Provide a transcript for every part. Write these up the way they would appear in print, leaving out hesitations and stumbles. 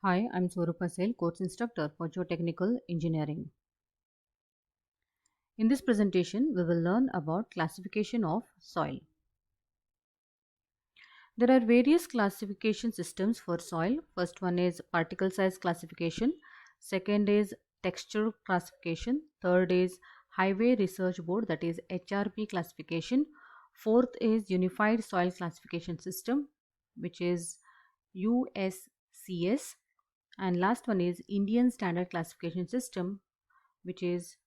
Hi, I'm Swarupa Sel, course instructor for Geotechnical Engineering. In this presentation, we will learn about classification of soil. There are various classification systems for soil. First one is particle size classification. Second is texture classification. Third is Highway Research Board, that is HRB classification. Fourth is Unified Soil Classification System, which is USCS. And last one is Indian Standard Classification System, which is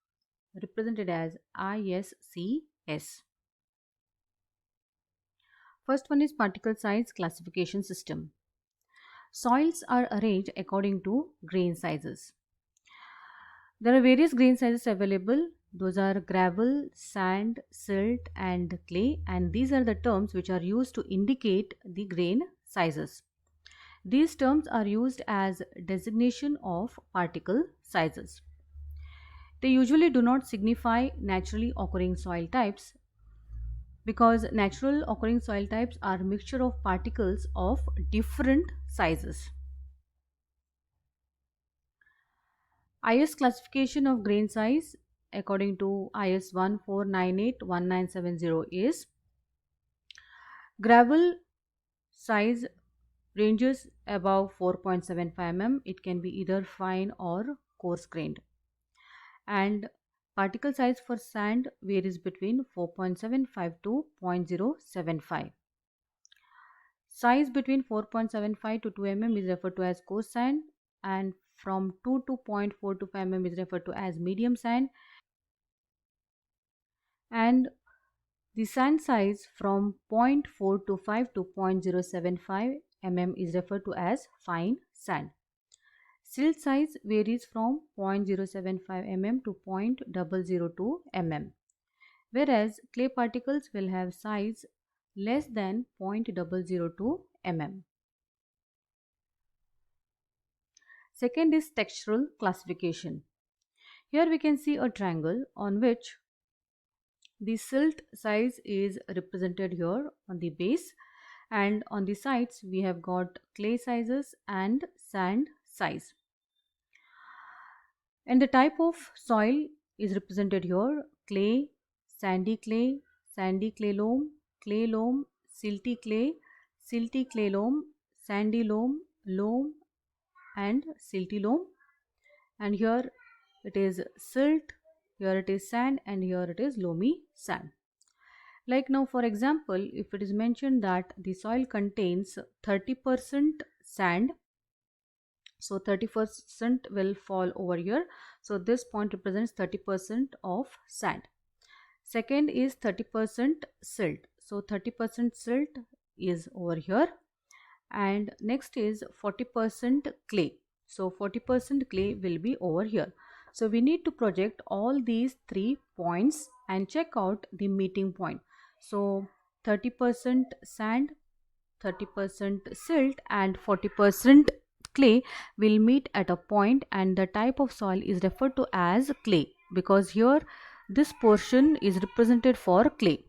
represented as ISCS. First one is particle size classification system. Soils are arranged according to grain sizes. There are various grain sizes available. Those are gravel, sand, silt, and clay, and these are the terms which are used to indicate the grain sizes. These terms are used as designation of particle sizes. They usually do not signify naturally occurring soil types because natural occurring soil types are a mixture of particles of different sizes. IS classification of grain size according to IS 1498-1970 is gravel size ranges above 4.75 mm. It can be either fine or coarse grained. And particle size for sand varies between 4.75 to 0.075. Size between 4.75 to 2 mm is referred to as coarse sand, and from 2 to 0.425 mm is referred to as medium sand, and the sand size from 0.425 to 0.075 mm is referred to as fine sand. Silt size varies from 0.075 mm to 0.002 mm, whereas clay particles will have size less than 0.002 mm. Second is textural classification. Here we can see a triangle on which the silt size is represented here on the base, and on the sides we have got clay sizes and sand size. And the type of soil is represented here: clay, sandy clay loam, silty clay loam, sandy loam, and silty loam. And here it is silt, here it is sand, and here it is loamy sand. Like now, for example, if it is mentioned that the soil contains 30% sand, so 30% will fall over here. So this point represents 30% of sand. Second is 30% silt. So 30% silt is over here. And next is 40% clay. So 40% clay will be over here. So we need to project all these 3 points and check out the meeting point. So 30% sand, 30% silt, and 40% clay will meet at a point, and the type of soil is referred to as clay because here this portion is represented for clay.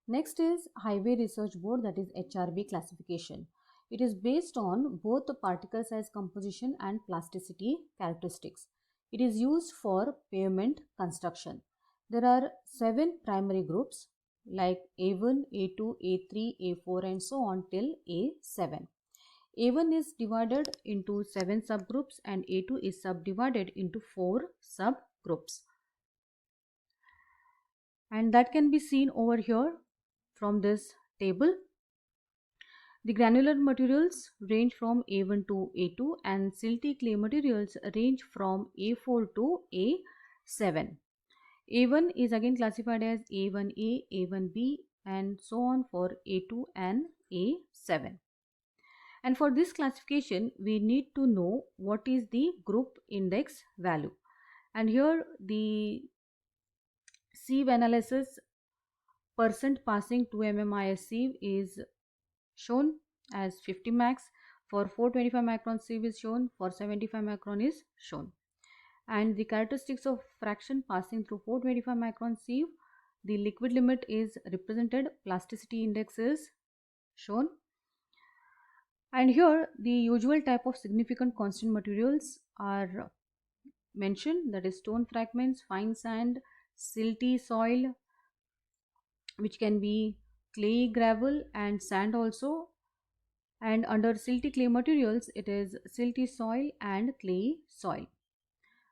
Next is Highway Research Board, that is HRB classification. It is based on both the particle size composition and plasticity characteristics. It is used for pavement construction. There are 7 primary groups like A1, A2, A3, A4 and so on till A7. A1 is divided into 7 subgroups and A2 is subdivided into 4 subgroups. And that can be seen over here from this table. The granular materials range from A1 to A2 and silty clay materials range from A4 to A7. A1 is again classified as A1A, A1B and so on for A2 and A7. And for this classification, we need to know what is the group index value. And here the sieve analysis percent passing 2 mm IS sieve is shown as 50 max. For 425 micron sieve is shown, for 75 micron is shown. And the characteristics of fraction passing through 425 micron sieve, the liquid limit is represented, plasticity index is shown. And here the usual type of significant constant materials are mentioned, that is stone fragments, fine sand, silty soil, which can be clay, gravel and sand also. And under silty clay materials, it is silty soil and clay soil.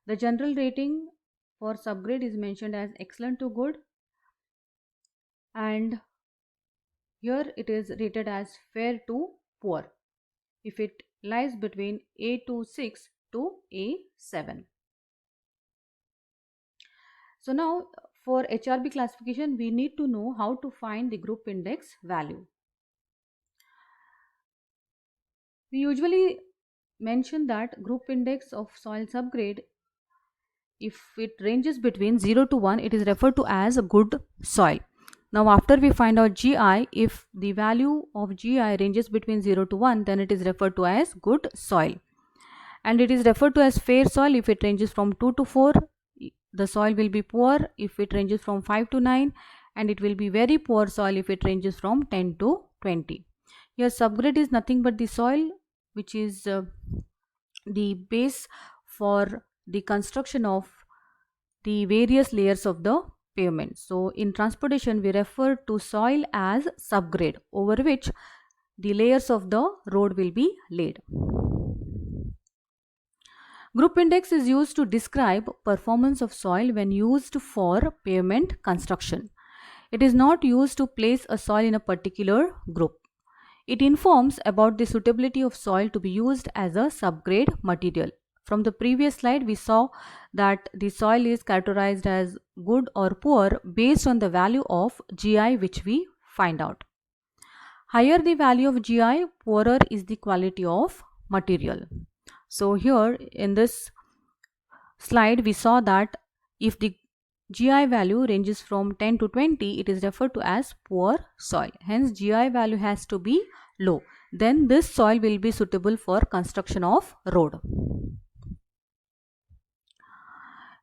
The general rating for subgrade is mentioned as excellent to good, and here it is rated as fair to poor if it lies between A26 to A7. So now for HRB classification, we need to know how to find the group index value. We usually mention that group index of soil subgrade, if it ranges between 0 to 1, it is referred to as a good soil. Now after we find out GI, if the value of GI ranges between 0 to 1, then it is referred to as good soil. And it is referred to as fair soil if it ranges from 2 to 4. The soil will be poor if it ranges from 5 to 9, and it will be very poor soil if it ranges from 10 to 20. Here subgrade is nothing but the soil which is the base for the construction of the various layers of the pavement. So in transportation we refer to soil as subgrade, over which the layers of the road will be laid. Group index is used to describe performance of soil when used for pavement construction. It is not used to place a soil in a particular group. It informs about the suitability of soil to be used as a subgrade material. From the previous slide, we saw that the soil is characterized as good or poor based on the value of GI which we find out. Higher the value of GI, poorer is the quality of material. So here in this slide, we saw that if the GI value ranges from 10 to 20, it is referred to as poor soil. Hence, GI value has to be low. Then this soil will be suitable for construction of road.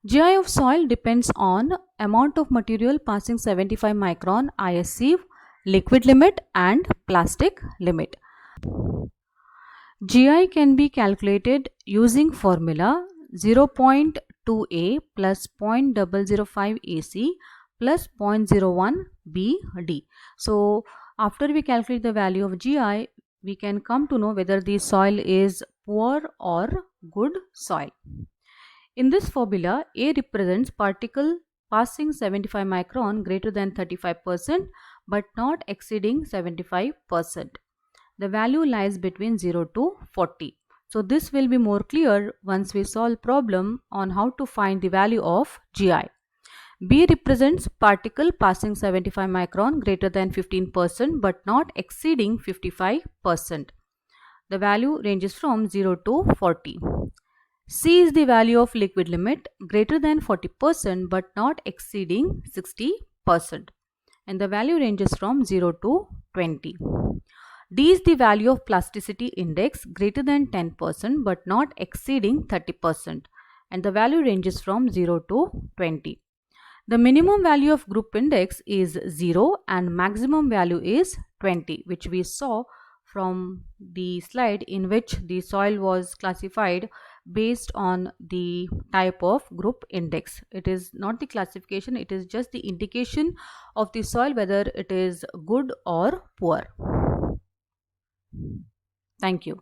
GI of soil depends on amount of material passing 75 micron ISC liquid limit and plastic limit. GI can be calculated using formula 0.2A plus 0.005 AC plus 0.01 BD. So after we calculate the value of GI, we can come to know whether the soil is poor or good soil. In this formula, A represents particle passing 75 micron greater than 35% but not exceeding 75%. The value lies between 0 to 40. So this will be more clear once we solve problem on how to find the value of GI. B represents particle passing 75 micron greater than 15% but not exceeding 55%. The value ranges from 0 to 40. C is the value of liquid limit greater than 40% but not exceeding 60%, and the value ranges from 0 to 20. D is the value of plasticity index greater than 10% but not exceeding 30%, and the value ranges from 0 to 20. The minimum value of group index is 0 and maximum value is 20, which we saw from the slide in which the soil was classified based on the type of group index. It is not the classification, it is just the indication of the soil whether it is good or poor. Thank you.